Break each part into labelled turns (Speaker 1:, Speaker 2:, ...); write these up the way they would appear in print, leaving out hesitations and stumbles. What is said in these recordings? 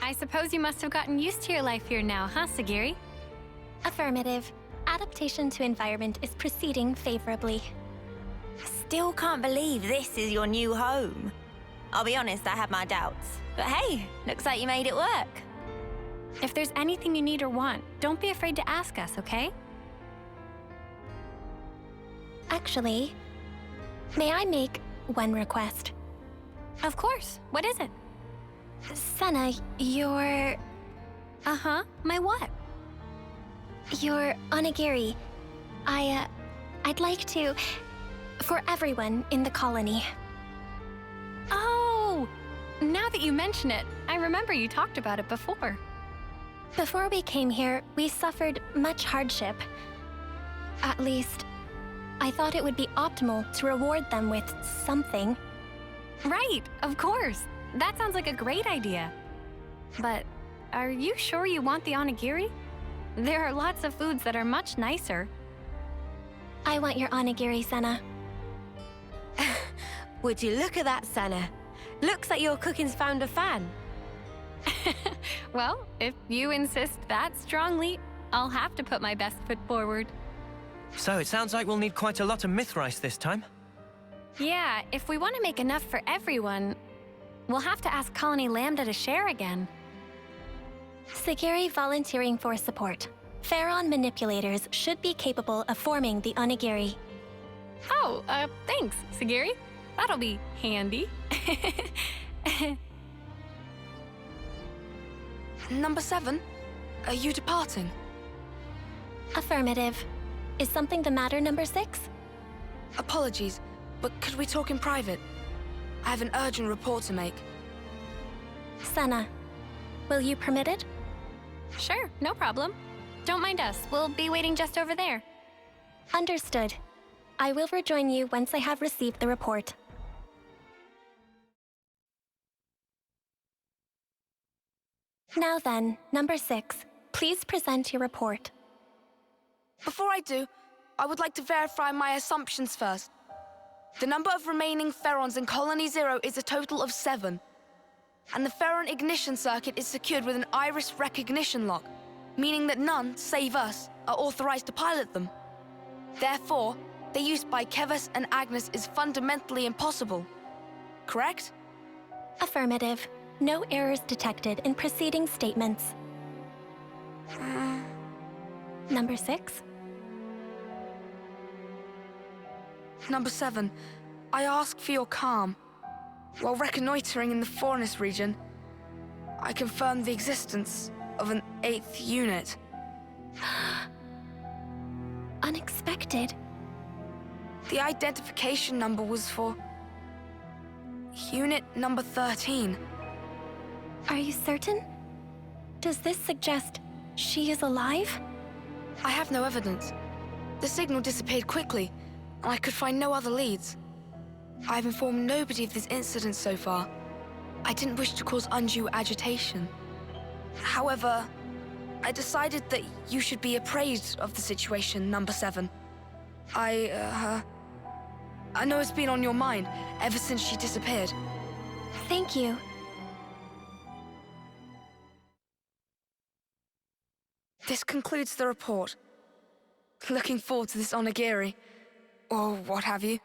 Speaker 1: I suppose you must have gotten used to your life here now, huh, Segiri?
Speaker 2: Affirmative. Adaptation to environment is proceeding favorably.
Speaker 3: Still can't believe this is your new home. I'll be honest, I had my doubts. But hey, looks like you made it work.
Speaker 1: If there's anything you need or want, don't be afraid to ask us, okay?
Speaker 2: Actually, may I make one request?
Speaker 1: Of course. What is it?
Speaker 2: Senna, your
Speaker 1: My what?
Speaker 2: your onigiri. I'd like to... for everyone in the colony.
Speaker 1: Oh! Now that you mention it, I remember you talked about it before.
Speaker 2: Before we came here, we suffered much hardship. At least, I thought it would be optimal to reward them with something.
Speaker 1: Right, of course. That sounds like a great idea. But are you sure you want the onigiri? There are lots of foods that are much nicer.
Speaker 2: I want your onigiri, Senna.
Speaker 3: Would you look at that, Senna? Looks like your cooking's found a fan.
Speaker 1: Well, if you insist that strongly, I'll have to put my best foot forward.
Speaker 4: So it sounds like we'll need quite a lot of myth rice this time.
Speaker 1: Yeah, if we want to make enough for everyone, we'll have to ask Colony Lambda to share again.
Speaker 2: Segiri volunteering for support. Pharaon manipulators should be capable of forming the onigiri.
Speaker 1: Oh, thanks, Segiri. That'll be handy.
Speaker 5: Number 7, are you departing?
Speaker 2: Affirmative. Is something the matter, number 6?
Speaker 5: Apologies, but could we talk in private? I have an urgent report to make.
Speaker 2: Senna, will you permit it?
Speaker 1: Sure, no problem. Don't mind us. We'll be waiting just over there.
Speaker 2: Understood. I will rejoin you once I have received the report. Now then, number 6, please present your report.
Speaker 5: Before I do, I would like to verify my assumptions first. The number of remaining Pharaons in Colony 0 is a total of 7. And the Pharaon ignition circuit is secured with an iris recognition lock, meaning that none, save us, are authorized to pilot them. Therefore, their use by Kevus and Agnes is fundamentally impossible. Correct?
Speaker 2: Affirmative. No errors detected in preceding statements. Number 6?
Speaker 5: Number 7, I ask for your calm. While reconnoitering in the Forest region, I confirmed the existence of an 8th unit.
Speaker 2: Unexpected.
Speaker 5: The identification number was for Unit number 13.
Speaker 2: Are you certain? Does this suggest she is alive?
Speaker 5: I have no evidence. The signal disappeared quickly, and I could find no other leads. I've informed nobody of this incident so far. I didn't wish to cause undue agitation. However, I decided that you should be appraised of the situation, number 7. I know it's been on your mind ever since she disappeared.
Speaker 2: Thank you.
Speaker 5: This concludes the report. Looking forward to this onigiri, or what have you.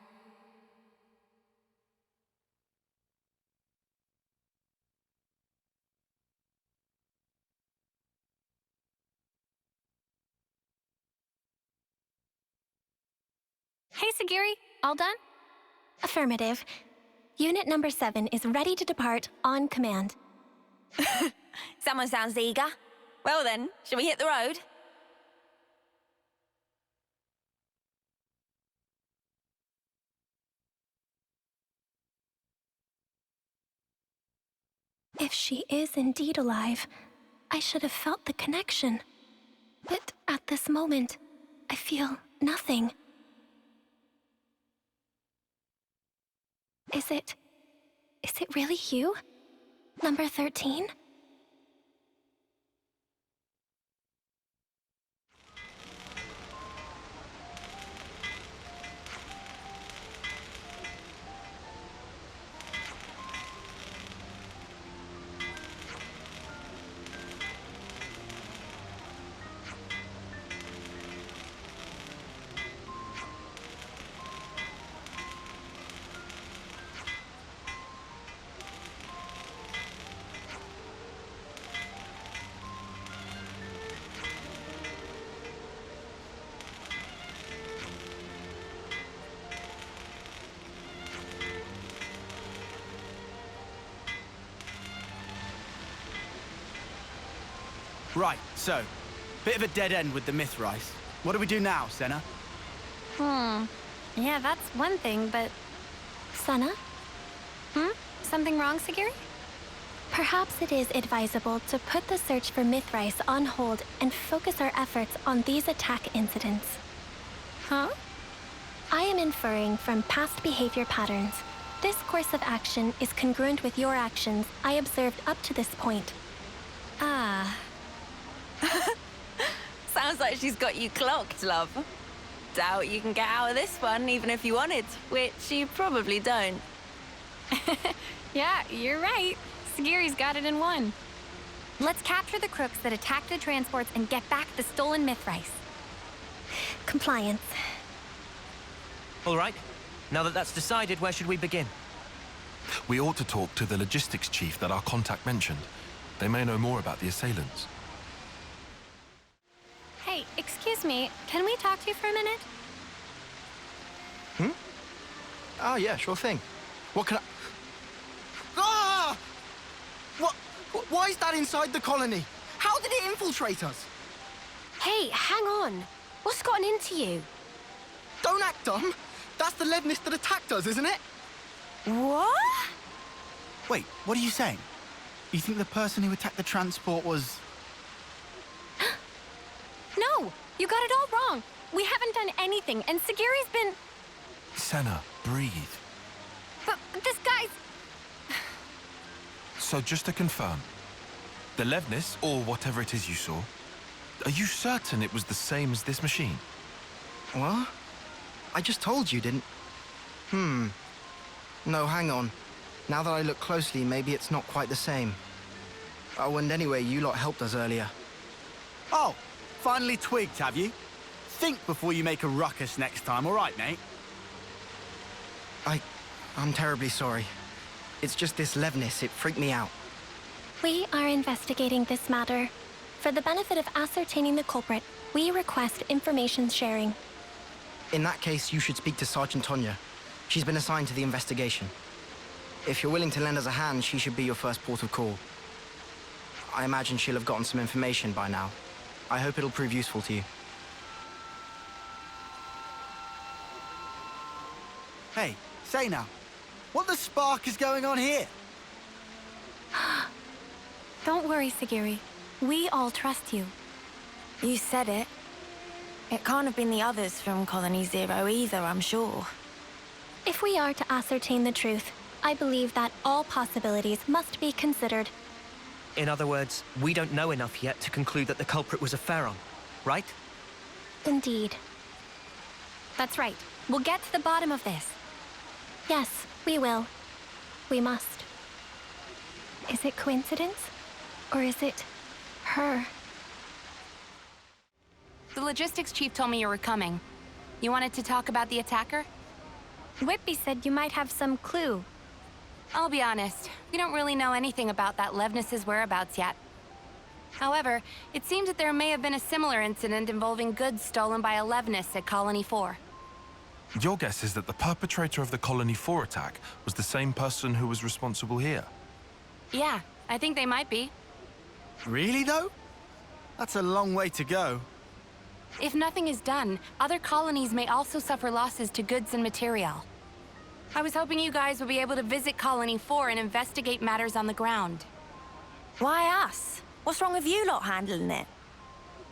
Speaker 1: Hey, Segiri, all done?
Speaker 2: Affirmative. Unit number 7 is ready to depart on command.
Speaker 3: Someone sounds eager. Well then, shall we hit the road?
Speaker 2: If she is indeed alive, I should have felt the connection. But at this moment, I feel nothing. Is it really you? Number 13?
Speaker 6: Right, so, bit of a dead end with the Mithrice. What do we do now, Senna?
Speaker 1: Yeah, that's one thing, but...
Speaker 2: Senna,
Speaker 1: Something wrong, Segiri?
Speaker 2: perhaps it is advisable to put the search for Mithrice on hold and focus our efforts on these attack incidents.
Speaker 1: Huh?
Speaker 2: I am inferring from past behavior patterns. This course of action is congruent with your actions I observed up to this point.
Speaker 1: Ah.
Speaker 3: Sounds like she's got you clocked, love. Doubt you can get out of this one, even if you wanted, which you probably don't.
Speaker 1: Yeah, you're right. Segiri's got it in one. Let's capture the crooks that attacked the transports and get back the stolen Mithrice.
Speaker 2: Compliance.
Speaker 4: All right. Now that that's decided, where should we begin?
Speaker 7: We ought to talk to the logistics chief that our contact mentioned. They may know more about the assailants.
Speaker 1: Hey, excuse me, can we talk to you for a minute?
Speaker 8: Oh, yeah, sure thing. What can I... Ah! What? Why is that inside the colony? How did it infiltrate us?
Speaker 9: Hey, hang on. What's gotten into you?
Speaker 8: Don't act dumb. That's the Levnis that attacked us, isn't it?
Speaker 3: What?
Speaker 6: Wait, what are you saying? You think the person who attacked the transport was...
Speaker 1: No, you got it all wrong. We haven't done anything, and Segiri's been...
Speaker 7: Senna, breathe.
Speaker 1: But this guy's...
Speaker 7: So just to confirm, the Levnis, or whatever it is you saw, are you certain it was the same as this machine?
Speaker 8: What? I just told you, didn't... No, hang on. Now that I look closely, maybe it's not quite the same. Oh, and anyway, you lot helped us earlier.
Speaker 6: Oh, finally twigged, have you? Think before you make a ruckus next time, all right, mate?
Speaker 8: I'm terribly sorry. It's just this Levnis, it freaked me out.
Speaker 2: We are investigating this matter. For the benefit of ascertaining the culprit, we request information sharing.
Speaker 8: In that case, you should speak to Sergeant Tonya. She's been assigned to the investigation. If you're willing to lend us a hand, she should be your first port of call. I imagine she'll have gotten some information by now. I hope it'll prove useful to you.
Speaker 6: Hey, say now, what the spark is going on here?
Speaker 1: Don't worry, Segiri. We all trust you.
Speaker 3: You said it. It can't have been the others from Colony Zero either, I'm sure.
Speaker 2: If we are to ascertain the truth, I believe that all possibilities must be considered.
Speaker 4: In other words, we don't know enough yet to conclude that the culprit was a Pharaon, right?
Speaker 2: Indeed.
Speaker 1: That's right. We'll get to the bottom of this.
Speaker 2: Yes, we will. We must. Is it coincidence? Or is it her?
Speaker 9: The logistics chief told me you were coming. You wanted to talk about the attacker?
Speaker 1: Whitby said you might have some clue.
Speaker 9: I'll be honest, we don't really know anything about that Levnis's whereabouts yet. However, it seems that there may have been a similar incident involving goods stolen by a Levnis at Colony 4.
Speaker 7: Your guess is that the perpetrator of the Colony 4 attack was the same person who was responsible here?
Speaker 9: Yeah, I think they might be.
Speaker 6: Really, though? That's a long way to go.
Speaker 9: If nothing is done, other colonies may also suffer losses to goods and material. I was hoping you guys would be able to visit Colony 4 and investigate matters on the ground.
Speaker 3: Why us? What's wrong with you lot handling it?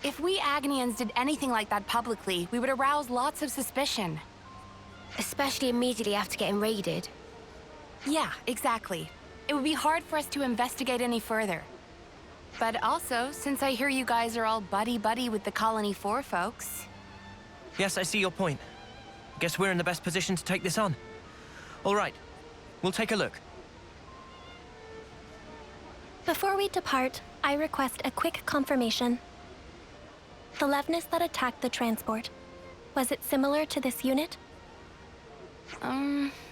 Speaker 9: If we Agnians did anything like that publicly, we would arouse lots of suspicion. Especially immediately after getting raided. Yeah, exactly. It would be hard for us to investigate any further. But also, since I hear you guys are all buddy-buddy with the Colony 4 folks...
Speaker 4: Yes, I see your point. Guess we're in the best position to take this on. All right, we'll take a look.
Speaker 2: Before we depart, I request a quick confirmation. The Levnis that attacked the transport, was it similar to this unit?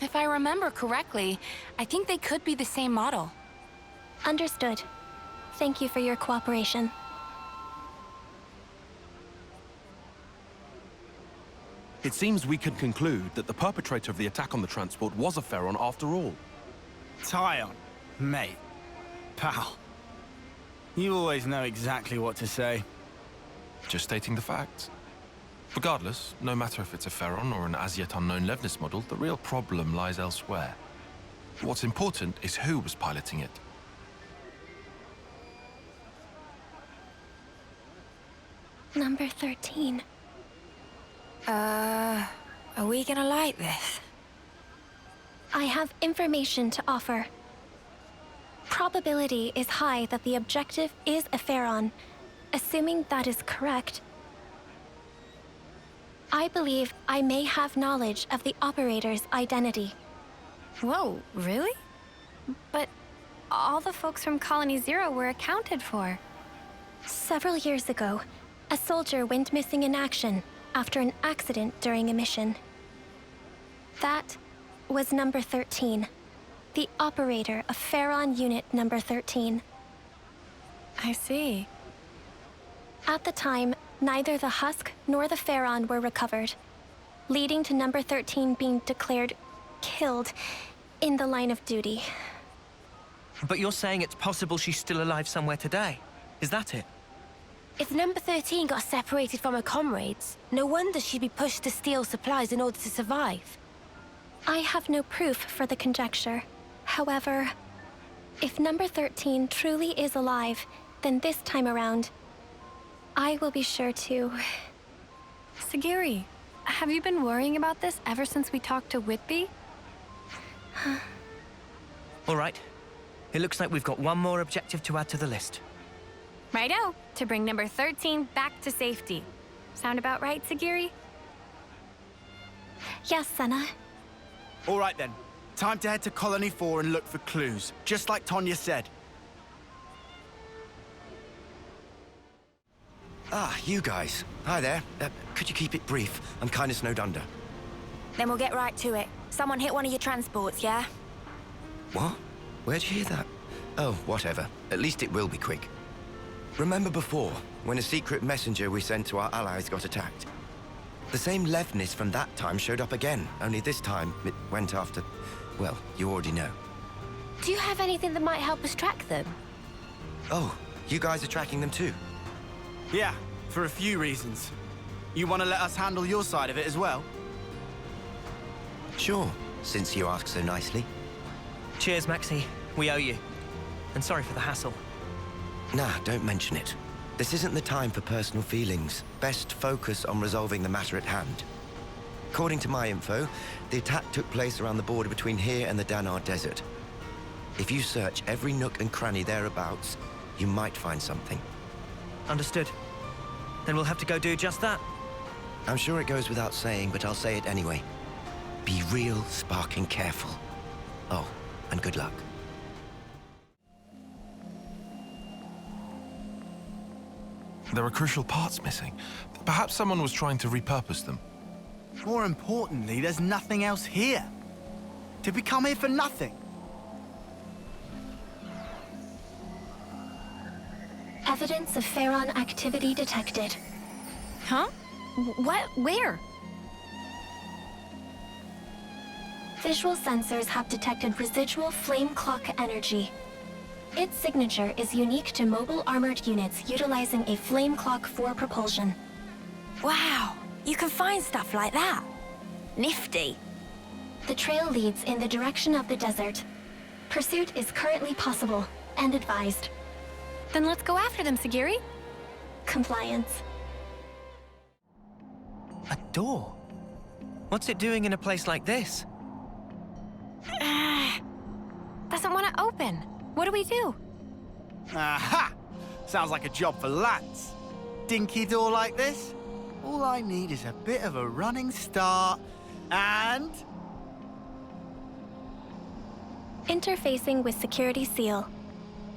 Speaker 9: If I remember correctly, I think they could be the same model.
Speaker 2: Understood. Thank you for your cooperation.
Speaker 7: It seems we can conclude that the perpetrator of the attack on the transport was a Pharaon after all.
Speaker 6: Tyon, mate, pal. You always know exactly what to say.
Speaker 7: Just stating the facts. Regardless, no matter if it's a Pharaon or an as-yet unknown Levnis model, the real problem lies elsewhere. What's important is who was piloting it.
Speaker 2: Number 13.
Speaker 3: Are we gonna like this?
Speaker 2: I have information to offer. Probability is high that the objective is a Pharaon. Assuming that is correct, I believe I may have knowledge of the operator's identity.
Speaker 1: Whoa, really? But all the folks from Colony Zero were accounted for.
Speaker 2: Several years ago, a soldier went missing in action after an accident during a mission. That was number 13, the operator of Pharaon Unit number 13.
Speaker 1: I see.
Speaker 2: At the time, neither the husk nor the Pharaon were recovered, leading to number 13 being declared killed in the line of duty.
Speaker 4: But you're saying it's possible she's still alive somewhere today? Is that it?
Speaker 9: If number 13 got separated from her comrades, no wonder she'd be pushed to steal supplies in order to survive.
Speaker 2: I have no proof for the conjecture. However, if number 13 truly is alive, then this time around, I will be sure to...
Speaker 1: Segiri, have you been worrying about this ever since we talked to Whitby?
Speaker 4: All right. It looks like we've got one more objective to add to the list.
Speaker 1: Righto, to bring number 13 back to safety. Sound about right, Segiri?
Speaker 2: Yes, Senna.
Speaker 6: All right then. Time to head to Colony 4 and look for clues, just like Tonya said.
Speaker 10: Ah, you guys. Hi there. Could you keep it brief? I'm kind of snowed under.
Speaker 3: Then we'll get right to it. Someone hit one of your transports, yeah?
Speaker 10: What? Where'd you hear that? Oh, whatever. At least it will be quick. Remember before, when a secret messenger we sent to our allies got attacked? The same Levnis from that time showed up again, only this time it went after... well, you already know.
Speaker 9: Do you have anything that might help us track them?
Speaker 10: Oh, you guys are tracking them too?
Speaker 6: Yeah, for a few reasons. You want to let us handle your side of it as well?
Speaker 10: Sure, since you ask so nicely.
Speaker 4: Cheers, Maxi. We owe you. And sorry for the hassle.
Speaker 10: Nah, don't mention it. This isn't the time for personal feelings. Best focus on resolving the matter at hand. According to my info, the attack took place around the border between here and the Danar Desert. If you search every nook and cranny thereabouts, you might find something.
Speaker 4: Understood. Then we'll have to go do just that.
Speaker 10: I'm sure it goes without saying, but I'll say it anyway. Be real sparking careful. Oh, and good luck.
Speaker 7: There are crucial parts missing. Perhaps someone was trying to repurpose them.
Speaker 6: More importantly, there's nothing else here. Did we come here for nothing?
Speaker 2: Evidence of Pharaon activity detected.
Speaker 1: Huh? What? Where?
Speaker 2: Visual sensors have detected residual flame clock energy. Its signature is unique to mobile armored units utilizing a flame clock for propulsion.
Speaker 3: Wow, you can find stuff like that. Nifty.
Speaker 2: The trail leads in the direction of the desert. Pursuit is currently possible and advised.
Speaker 1: Then let's go after them, Segiri.
Speaker 2: Compliance.
Speaker 4: A door? What's it doing in a place like this?
Speaker 1: Doesn't want to open. What do we do?
Speaker 6: Aha! Sounds like a job for lads. Dinky door like this? All I need is a bit of a running start, and...
Speaker 2: Interfacing with security seal.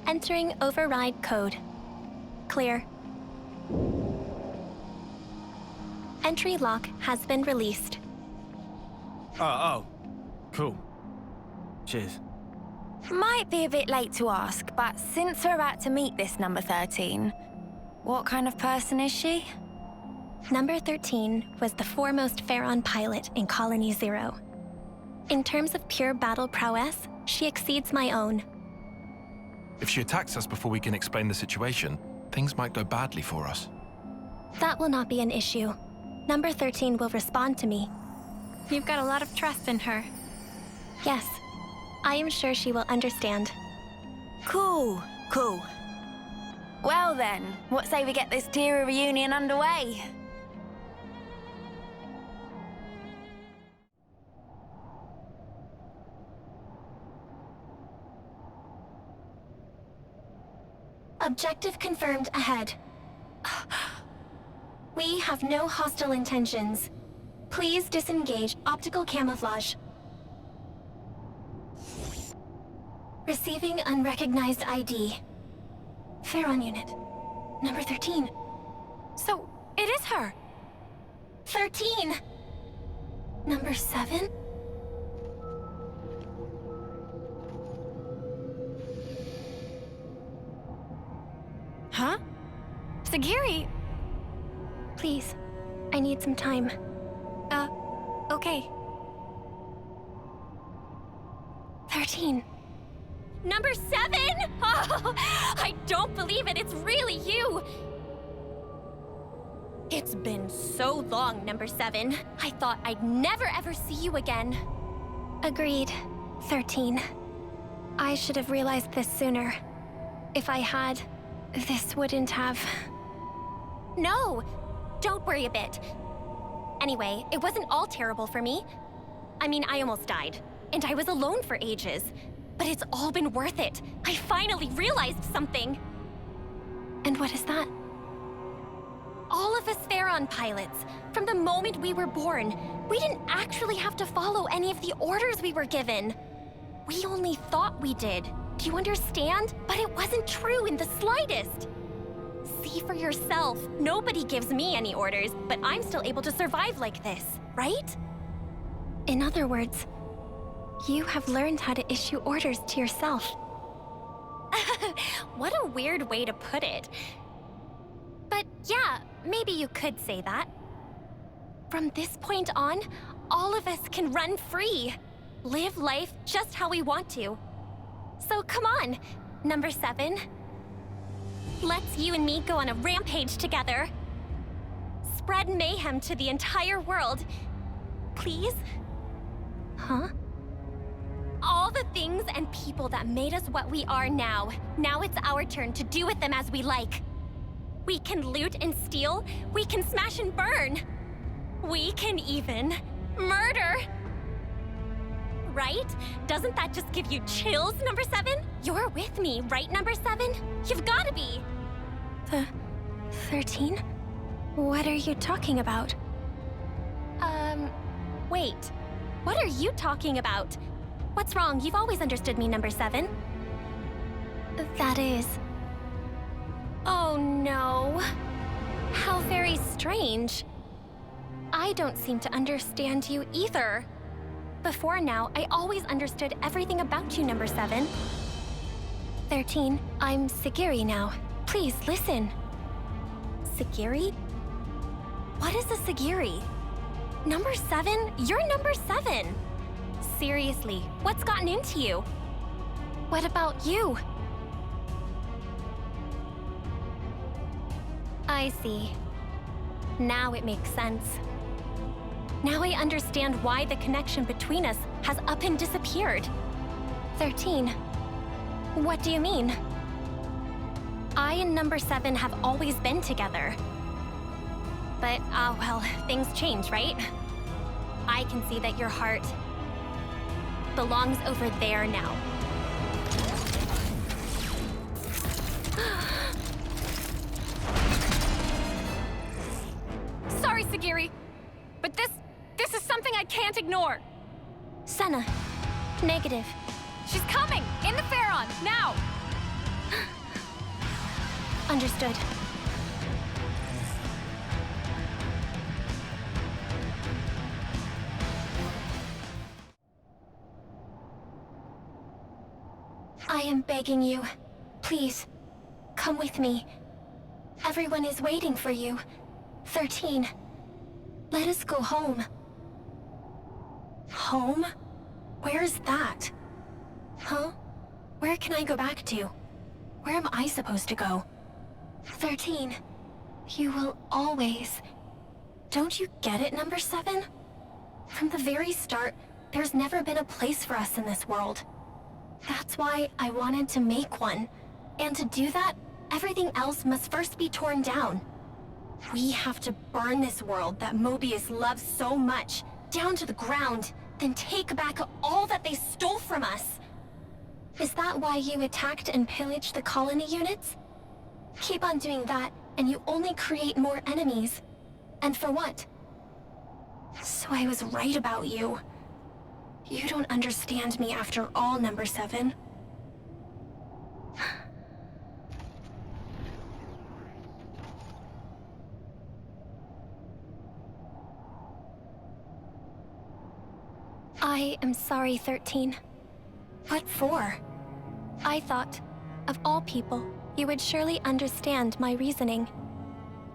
Speaker 2: Entering override code. Clear. Entry lock has been released.
Speaker 6: Oh. Cool. Cheers.
Speaker 3: Might be a bit late to ask, but since we're about to meet this number 13, what kind of person is she?
Speaker 2: Number 13 was the foremost Pharaon pilot in Colony Zero. In terms of pure battle prowess, she exceeds my own.
Speaker 7: If she attacks us before we can explain the situation, things might go badly for us.
Speaker 2: That will not be an issue. Number 13 will respond to me.
Speaker 1: You've got a lot of trust in her.
Speaker 2: Yes, I am sure she will understand.
Speaker 3: Cool. Well then, what say we get this Tira reunion underway?
Speaker 2: Objective confirmed ahead. We have no hostile intentions. Please disengage optical camouflage. Receiving unrecognized ID. Pharaon unit. Number 13.
Speaker 1: So, it is her.
Speaker 2: 13! Number 7?
Speaker 1: Huh? Segiri!
Speaker 2: Please, I need some time.
Speaker 1: Okay.
Speaker 2: 13.
Speaker 1: Number 7! Oh, I don't believe it. It's really you. It's been so long, Number 7. I thought I'd never ever see you again.
Speaker 2: Agreed. 13. I should have realized this sooner. If I had, this wouldn't have...
Speaker 1: No! Don't worry a bit. Anyway, it wasn't all terrible for me. I mean, I almost died, and I was alone for ages. But it's all been worth it. I finally realized something.
Speaker 2: And what is that?
Speaker 1: All of us Pharaon pilots, from the moment we were born, we didn't actually have to follow any of the orders we were given. We only thought we did. Do you understand? But it wasn't true in the slightest. See for yourself. Nobody gives me any orders, but I'm still able to survive like this, right?
Speaker 2: In other words, you have learned how to issue orders to yourself.
Speaker 1: What a weird way to put it. But yeah, maybe you could say that. From this point on, all of us can run free. Live life just how we want to. So come on, Number 7. Let's you and me go on a rampage together. Spread mayhem to the entire world. Please?
Speaker 2: Huh?
Speaker 1: All the things and people that made us what we are now. Now it's our turn to do with them as we like. We can loot and steal. We can smash and burn. We can even murder. Right? Doesn't that just give you chills, Number 7? You're with me, right, Number 7? You've gotta be.
Speaker 2: The 13? What are you talking about?
Speaker 1: Wait. What are you talking about? What's wrong? You've always understood me, Number 7.
Speaker 2: That is...
Speaker 1: Oh no. How very strange. I don't seem to understand you either. Before now, I always understood everything about you, Number 7.
Speaker 2: 13, I'm Segiri now. Please, listen.
Speaker 1: Segiri? What is a Segiri? Number 7? You're Number 7! Seriously, what's gotten into you?
Speaker 2: What about you?
Speaker 1: I see. Now it makes sense. Now I understand why the connection between us has up and disappeared.
Speaker 2: 13.
Speaker 1: What do you mean? I and Number 7 have always been together. But, well, things change, right? I can see that your heart belongs over there now. Sorry, Segiri, but this is something I can't ignore.
Speaker 2: Senna. Negative.
Speaker 1: She's coming! In the Pharaon, now!
Speaker 2: Understood. I am begging you. Please, come with me. Everyone is waiting for you. 13. Let us go home. Home? Where's that? Huh? Where can I go back to? Where am I supposed to go? 13. You will always... Don't you get it, number 7? From the very start, there's never been a place for us in this world. That's why I wanted to make one. And to do that, everything else must first be torn down. We have to burn this world that Mobius loves so much, down to the ground, then take back all that they stole from us. Is that why you attacked and pillaged the colony units? Keep on doing that, and you only create more enemies. And for what? So I was right about you. You don't understand me after all, number 7. I am sorry, 13. What for? I thought, of all people, you would surely understand my reasoning.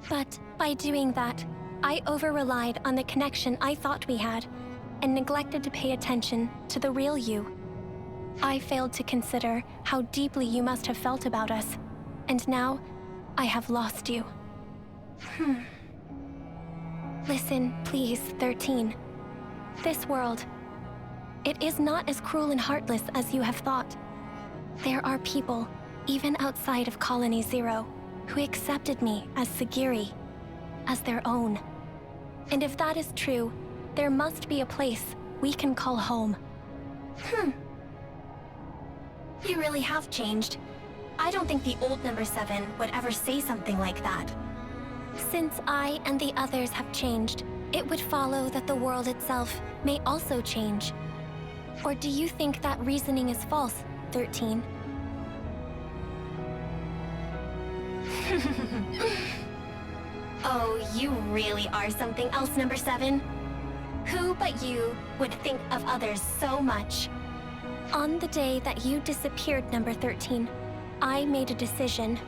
Speaker 2: But by doing that, I over-relied on the connection I thought we had, and neglected to pay attention to the real you. I failed to consider how deeply you must have felt about us, and now I have lost you. Listen, please, 13. This world, it is not as cruel and heartless as you have thought. There are people, even outside of Colony Zero, who accepted me as Segiri, as their own. And if that is true, there must be a place we can call home. You really have changed. I don't think the old number 7 would ever say something like that. Since I and the others have changed, it would follow that the world itself may also change. Or do you think that reasoning is false, 13? Oh, you really are something else, number 7. Who but you would think of others so much? On the day that you disappeared, number 13, I made a decision.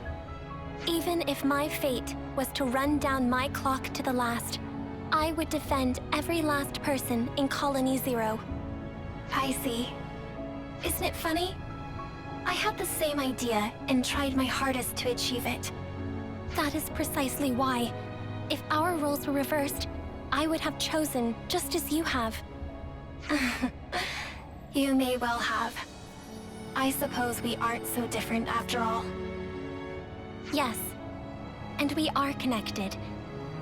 Speaker 2: Even if my fate was to run down my clock to the last, I would defend every last person in Colony Zero. I see. Isn't it funny? I had the same idea and tried my hardest to achieve it. That is precisely why, if our roles were reversed, I would have chosen just as you have. You may well have. I suppose we aren't so different after all. Yes, and we are connected,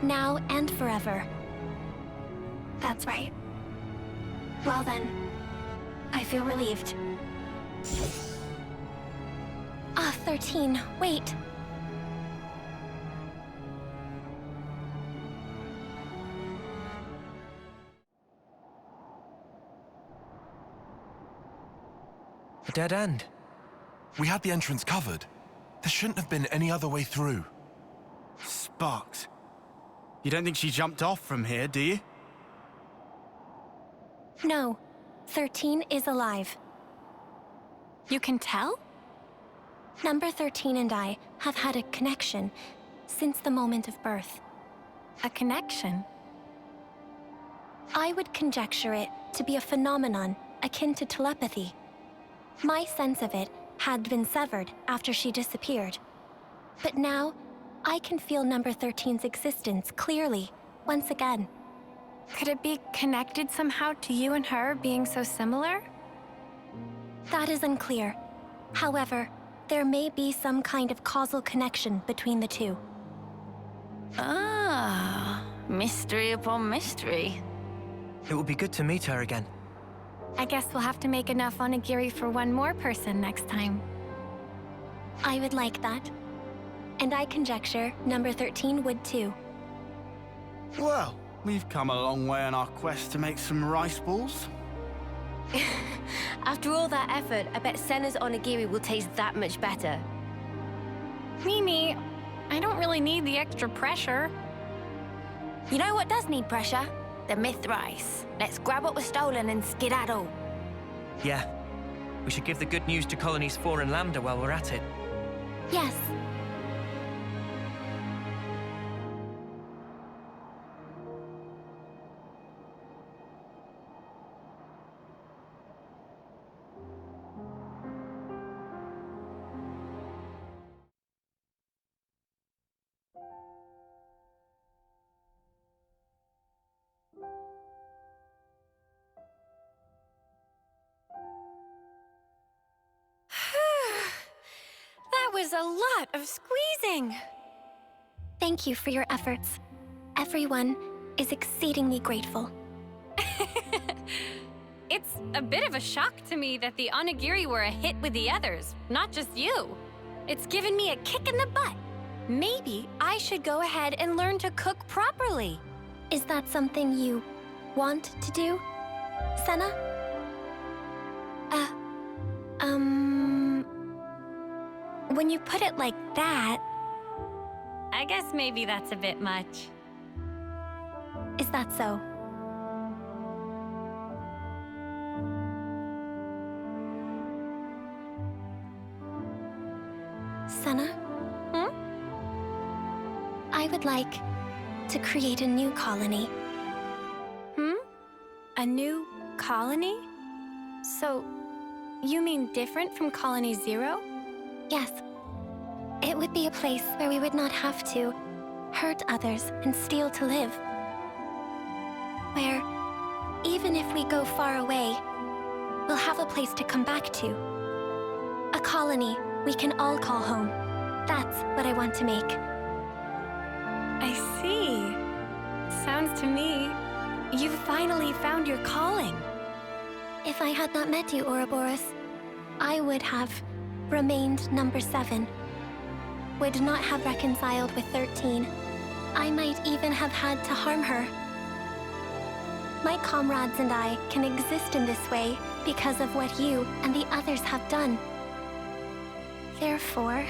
Speaker 2: now and forever. That's right. Well then, I feel relieved. 13, wait.
Speaker 4: A dead end.
Speaker 7: We had the entrance covered. There shouldn't have been any other way through.
Speaker 6: Sparks. You don't think she jumped off from here, do you?
Speaker 2: No, 13 is alive.
Speaker 1: You can tell?
Speaker 2: Number 13 and I have had a connection since the moment of birth.
Speaker 1: A connection?
Speaker 2: I would conjecture it to be a phenomenon akin to telepathy. My sense of it had been severed after she disappeared. But now, I can feel number 13's existence clearly, once again.
Speaker 1: Could it be connected somehow to you and her being so similar?
Speaker 2: That is unclear. However, there may be some kind of causal connection between the two.
Speaker 3: Ah, mystery upon mystery.
Speaker 4: It would be good to meet her again.
Speaker 1: I guess we'll have to make enough onigiri for one more person next time.
Speaker 2: I would like that. And I conjecture number 13 would too.
Speaker 6: Well, we've come a long way on our quest to make some rice balls.
Speaker 11: After all that effort, I bet Senna's onigiri will taste that much better.
Speaker 1: Mimi, I don't really need the extra pressure.
Speaker 3: You know what does need pressure? The myth rice. Let's grab what was stolen and skedaddle.
Speaker 4: Yeah. We should give the good news to Colonies 4 and Lambda while we're at it.
Speaker 2: Yes.
Speaker 1: a lot of squeezing.
Speaker 2: Thank you for your efforts. Everyone is exceedingly grateful.
Speaker 1: It's a bit of a shock to me that the onigiri were a hit with the others, not just you. It's given me a kick in the butt. Maybe I should go ahead and learn to cook properly.
Speaker 2: Is that something you want to do, Senna? When you put it like that...
Speaker 1: I guess maybe that's a bit much.
Speaker 2: Is that so? Senna? I would like to create a new colony.
Speaker 1: A new colony? So, you mean different from Colony Zero?
Speaker 2: Yes. It would be a place where we would not have to hurt others and steal to live. Where, even if we go far away, we'll have a place to come back to. A colony we can all call home. That's what I want to make.
Speaker 1: I see. Sounds to me, you've finally found your calling.
Speaker 2: If I had not met you, Ouroboros, I would have remained number 7. Would not have reconciled with 13. I might even have had to harm her. My comrades and I can exist in this way because of what you and the others have done. Therefore...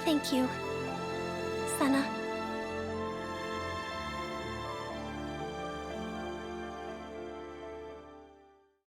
Speaker 2: Thank you, Senna.